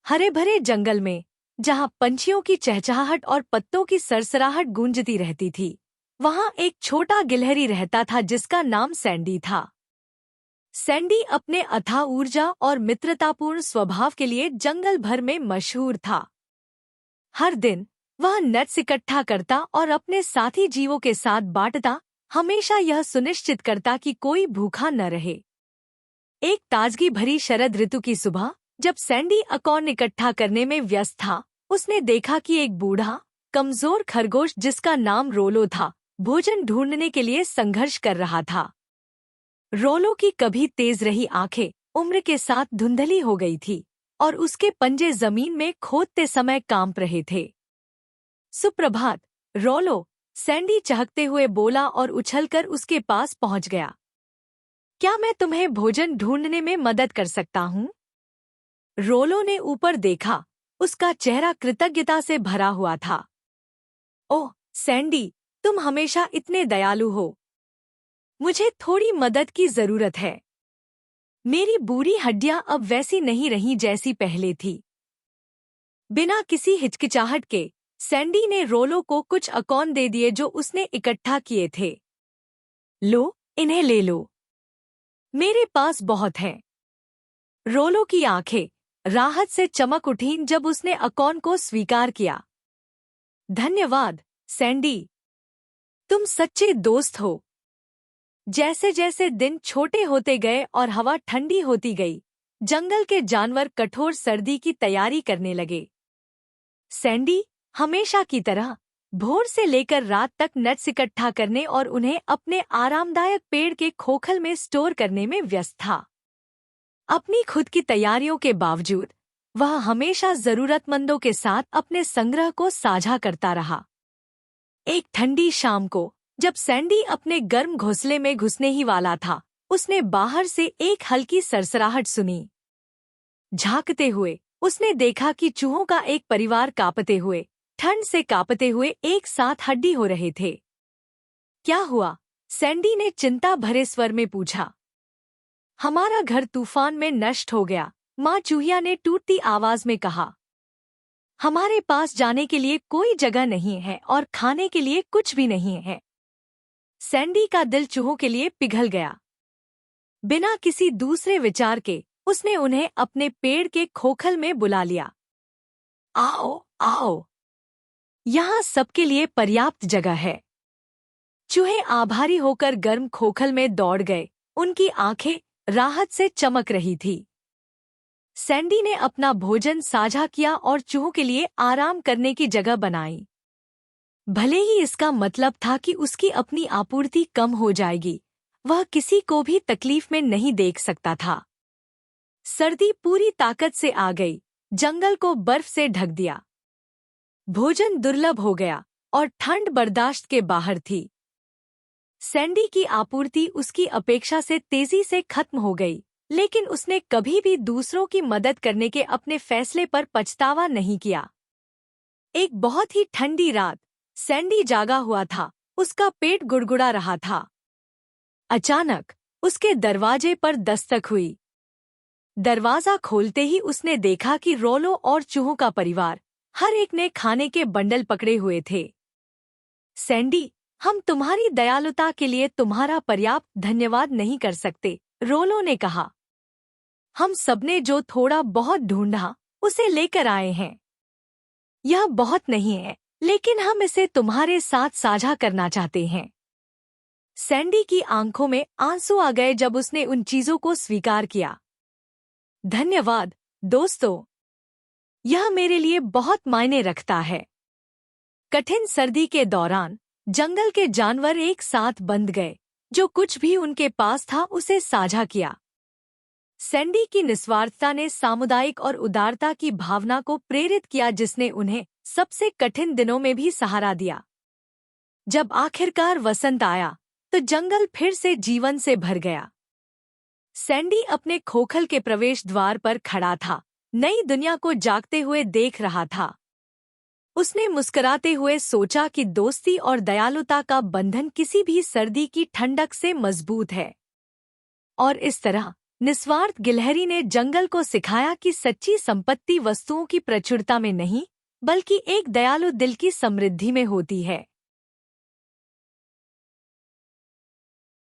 हरे भरे जंगल में, जहाँ पंछियों की चहचहाहट और पत्तों की सरसराहट गूंजती रहती थी, वहाँ एक छोटा गिलहरी रहता था जिसका नाम सैंडी था। सैंडी अपने अथाह ऊर्जा और मित्रतापूर्ण स्वभाव के लिए जंगल भर में मशहूर था। हर दिन वह नट्स इकट्ठा करता और अपने साथी जीवों के साथ बांटता, हमेशा यह सुनिश्चित करता कि कोई भूखा न रहे। एक ताजगी भरी शरद ऋतु की सुबह, जब सैंडी अकॉर्न इकट्ठा करने में व्यस्त था, उसने देखा कि एक बूढ़ा, कमजोर खरगोश जिसका नाम रोलो था, भोजन ढूंढने के लिए संघर्ष कर रहा था। रोलो की कभी तेज रही आंखें उम्र के साथ धुंधली हो गई थी और उसके पंजे जमीन में खोदते समय कांप रहे थे। सुप्रभात, रोलो, सैंडी चहकते हुए बोला और उछलकर उसके पास पहुंच गया। क्या मैं तुम्हें भोजन ढूंढने में मदद कर सकता हूँ? रोलो ने ऊपर देखा, उसका चेहरा कृतज्ञता से भरा हुआ था। ओह सैंडी, तुम हमेशा इतने दयालु हो। मुझे थोड़ी मदद की जरूरत है। मेरी बुरी हड्डियां अब वैसी नहीं रहीं जैसी पहले थी। बिना किसी हिचकिचाहट के सैंडी ने रोलो को कुछ अकॉर्न दे दिए जो उसने इकट्ठा किए थे। लो, इन्हें ले लो, मेरे पास बहुत है। रोलो की आंखें राहत से चमक उठीं जब उसने अकॉर्न को स्वीकार किया। धन्यवाद सैंडी, तुम सच्चे दोस्त हो। जैसे जैसे दिन छोटे होते गए और हवा ठंडी होती गई, जंगल के जानवर कठोर सर्दी की तैयारी करने लगे। सैंडी हमेशा की तरह भोर से लेकर रात तक नट्स इकट्ठा करने और उन्हें अपने आरामदायक पेड़ के खोखल में स्टोर करने में व्यस्त था। अपनी खुद की तैयारियों के बावजूद वह हमेशा जरूरतमंदों के साथ अपने संग्रह को साझा करता रहा। एक ठंडी शाम को, जब सैंडी अपने गर्म घोंसले में घुसने ही वाला था, उसने बाहर से एक हल्की सरसराहट सुनी। झांकते हुए उसने देखा कि चूहों का एक परिवार कांपते हुए, ठंड से कांपते हुए एक साथ हड्डी हो रहे थे। क्या हुआ? सैंडी ने चिंता भरे स्वर में पूछा। हमारा घर तूफान में नष्ट हो गया, माँ चूहिया ने टूटती आवाज में कहा। हमारे पास जाने के लिए कोई जगह नहीं है और खाने के लिए कुछ भी नहीं है। सैंडी का दिल चूहों के लिए पिघल गया। बिना किसी दूसरे विचार के उसने उन्हें अपने पेड़ के खोखल में बुला लिया। आओ, आओ, यहाँ सबके लिए पर्याप्त जगह है। चूहे आभारी होकर गर्म खोखल में दौड़ गए, उनकी आंखें राहत से चमक रही थी। सैंडी ने अपना भोजन साझा किया और चूहों के लिए आराम करने की जगह बनाई। भले ही इसका मतलब था कि उसकी अपनी आपूर्ति कम हो जाएगी, वह किसी को भी तकलीफ में नहीं देख सकता था। सर्दी पूरी ताकत से आ गई, जंगल को बर्फ से ढक दिया। भोजन दुर्लभ हो गया और ठंड बर्दाश्त के बाहर थी। सैंडी की आपूर्ति उसकी अपेक्षा से तेजी से खत्म हो गई, लेकिन उसने कभी भी दूसरों की मदद करने के अपने फैसले पर पछतावा नहीं किया। एक बहुत ही ठंडी रात, सैंडी जागा हुआ था, उसका पेट गुड़गुड़ा रहा था। अचानक उसके दरवाजे पर दस्तक हुई। दरवाजा खोलते ही उसने देखा कि रोलो और चूहों का परिवार, हर एक ने खाने के बंडल पकड़े हुए थे। सैंडी, हम तुम्हारी दयालुता के लिए तुम्हारा पर्याप्त धन्यवाद नहीं कर सकते, रोलो ने कहा। हम सबने जो थोड़ा बहुत ढूंढा उसे लेकर आए हैं। यह बहुत नहीं है, लेकिन हम इसे तुम्हारे साथ साझा करना चाहते हैं। सैंडी की आंखों में आंसू आ गए जब उसने उन चीजों को स्वीकार किया। धन्यवाद दोस्तों, यह मेरे लिए बहुत मायने रखता है। कठिन सर्दी के दौरान जंगल के जानवर एक साथ बंध गए, जो कुछ भी उनके पास था उसे साझा किया। सैंडी की निस्वार्थता ने सामुदायिक और उदारता की भावना को प्रेरित किया, जिसने उन्हें सबसे कठिन दिनों में भी सहारा दिया। जब आखिरकार वसंत आया, तो जंगल फिर से जीवन से भर गया। सैंडी अपने खोखल के प्रवेश द्वार पर खड़ा था, नई दुनिया को जागते हुए देख रहा था। उसने मुस्कुराते हुए सोचा कि दोस्ती और दयालुता का बंधन किसी भी सर्दी की ठंडक से मजबूत है। और इस तरह निस्वार्थ गिलहरी ने जंगल को सिखाया कि सच्ची संपत्ति वस्तुओं की प्रचुरता में नहीं, बल्कि एक दयालु दिल की समृद्धि में होती है।